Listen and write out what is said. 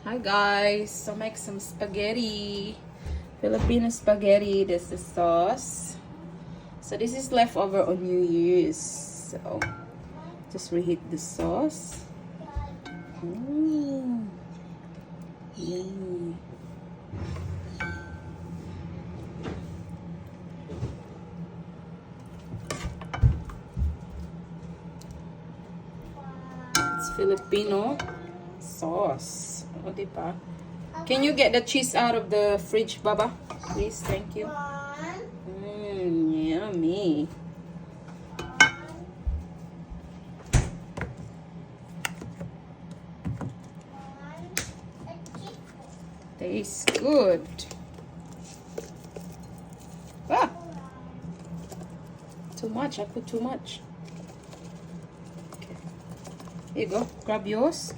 Hi guys, so make some spaghetti. Filipino spaghetti. This is sauce. So this is leftover on New Year's. So just reheat the sauce. Yummy. It's Filipino sauce. O, diba? Can you get the cheese out of the fridge, Baba? Please, thank you. Yummy. Tastes good. Ah! Too much. I put too much. Okay. Here you go. Grab yours.